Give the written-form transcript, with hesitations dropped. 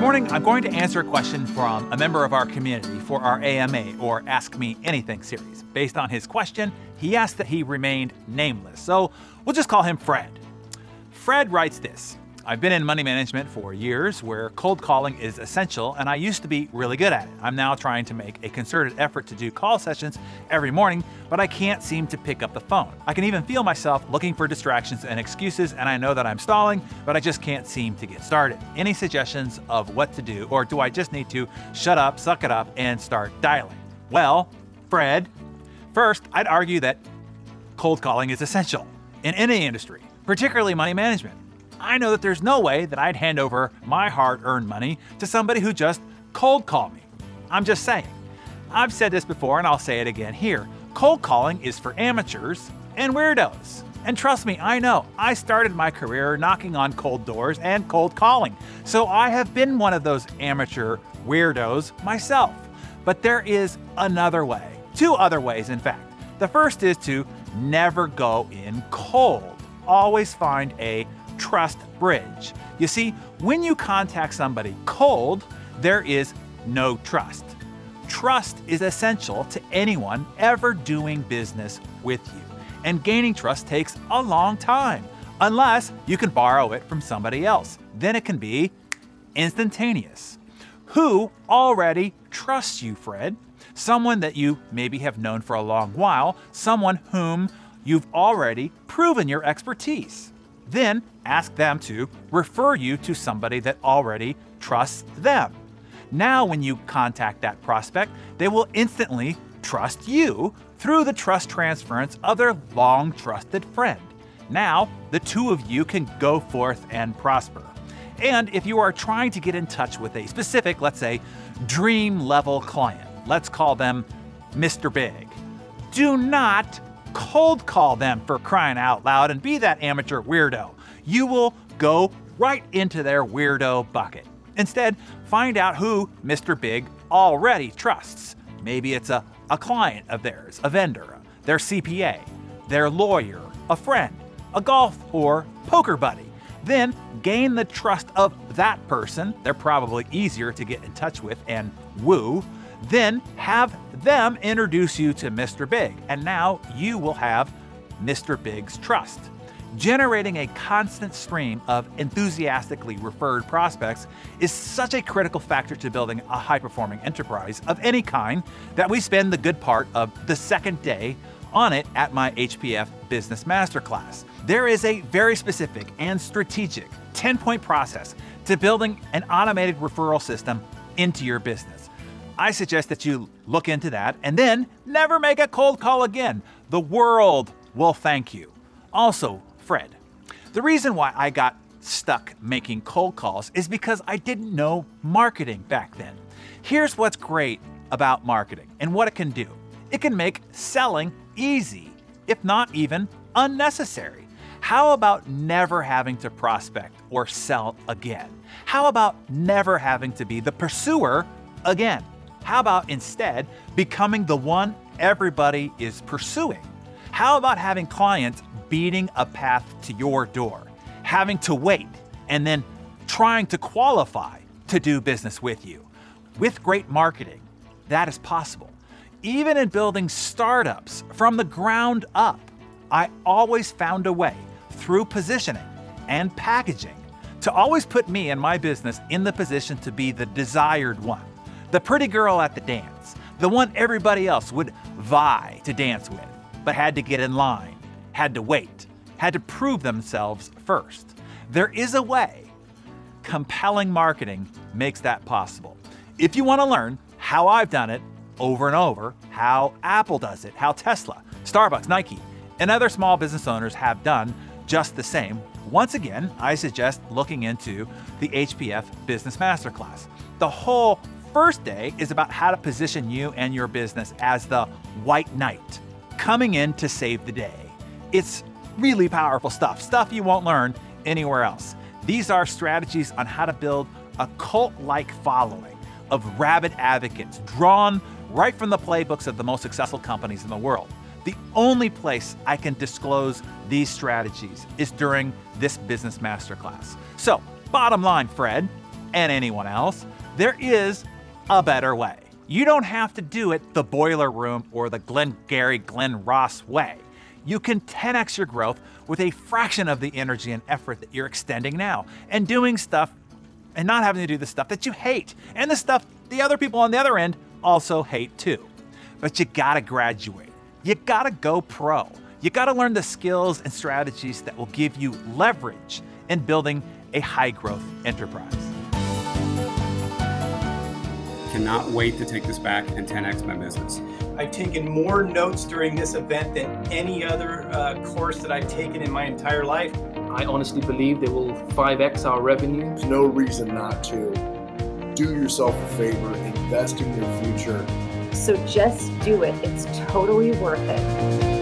morning, I'm going to answer a question from a member of our community for our AMA, or Ask Me Anything series. Based on his question, he asked that he remained nameless, so we'll just call him Fred. Fred writes this: I've been in money management for years where cold calling is essential, and I used to be really good at it. I'm now trying to make a concerted effort to do call sessions every morning, but I can't seem to pick up the phone. I can even feel myself looking for distractions and excuses, and I know that I'm stalling, but I just can't seem to get started. Any suggestions of what to do, or do I just need to shut up, suck it up, and start dialing? Well, Fred, first, I'd argue that cold calling is essential in any industry, particularly money management. I know that there's no way that I'd hand over my hard-earned money to somebody who just cold called me. I'm just saying. I've said this before and I'll say it again here. Cold calling is for amateurs and weirdos. And trust me, I know. I started my career knocking on cold doors and cold calling. So I have been one of those amateur weirdos myself. But there is another way. Two other ways, in fact. The first is to never go in cold. Always find a trust bridge. You see, when you contact somebody cold, there is no trust. Trust is essential to anyone ever doing business with you. And gaining trust takes a long time, unless you can borrow it from somebody else. Then it can be instantaneous. Who already trusts you, Fred? Someone that you maybe have known for a long while, someone whom you've already proven your expertise. Then ask them to refer you to somebody that already trusts them. Now, when you contact that prospect, they will instantly trust you through the trust transference of their long trusted friend. Now, the two of you can go forth and prosper. And if you are trying to get in touch with a specific, let's say, dream level client, let's call them Mr. Big, do not cold call them, for crying out loud, and be that amateur weirdo. You will go right into their weirdo bucket. Instead, find out who Mr. Big already trusts. Maybe it's a client of theirs, a vendor, their CPA, their lawyer, a friend, a golf or poker buddy. Then gain the trust of that person. They're probably easier to get in touch with and woo. Then have them introduce you to Mr. Big, and now you will have Mr. Big's trust. Generating a constant stream of enthusiastically referred prospects is such a critical factor to building a high-performing enterprise of any kind that we spend the good part of the second day on it at my HPF Business Masterclass. There is a very specific and strategic 10-point process to building an automated referral system into your business. I suggest that you look into that and then never make a cold call again. The world will thank you. Also, Fred, the reason why I got stuck making cold calls is because I didn't know marketing back then. Here's what's great about marketing and what it can do. It can make selling easy, if not even unnecessary. How about never having to prospect or sell again? How about never having to be the pursuer again? How about instead becoming the one everybody is pursuing? How about having clients beating a path to your door, having to wait, and then trying to qualify to do business with you? With great marketing, that is possible. Even in building startups from the ground up, I always found a way through positioning and packaging to always put me and my business in the position to be the desired one. The pretty girl at the dance, the one everybody else would vie to dance with, but had to get in line, had to wait, had to prove themselves first. There is a way. Compelling marketing makes that possible. If you want to learn how I've done it over and over, how Apple does it, how Tesla, Starbucks, Nike, and other small business owners have done just the same, once again, I suggest looking into the HPF Business Masterclass. The whole first day is about how to position you and your business as the white knight coming in to save the day. It's really powerful stuff you won't learn anywhere else. These are strategies on how to build a cult-like following of rabid advocates drawn right from the playbooks of the most successful companies in the world. The only place I can disclose these strategies is during this business masterclass. So, bottom line, Fred, and anyone else, there is a better way. You don't have to do it the boiler room or the Glengarry Glen Ross way. You can 10x your growth with a fraction of the energy and effort that you're extending now, and doing stuff and not having to do the stuff that you hate and the stuff the other people on the other end also hate too. But you gotta graduate. You gotta go pro. You gotta learn the skills and strategies that will give you leverage in building a high-growth enterprise. Cannot wait to take this back and 10x my business. I've taken more notes during this event than any other course that I've taken in my entire life. I honestly believe they will 5x our revenue. There's no reason not to. Do yourself a favor, invest in your future. So just do it. It's totally worth it.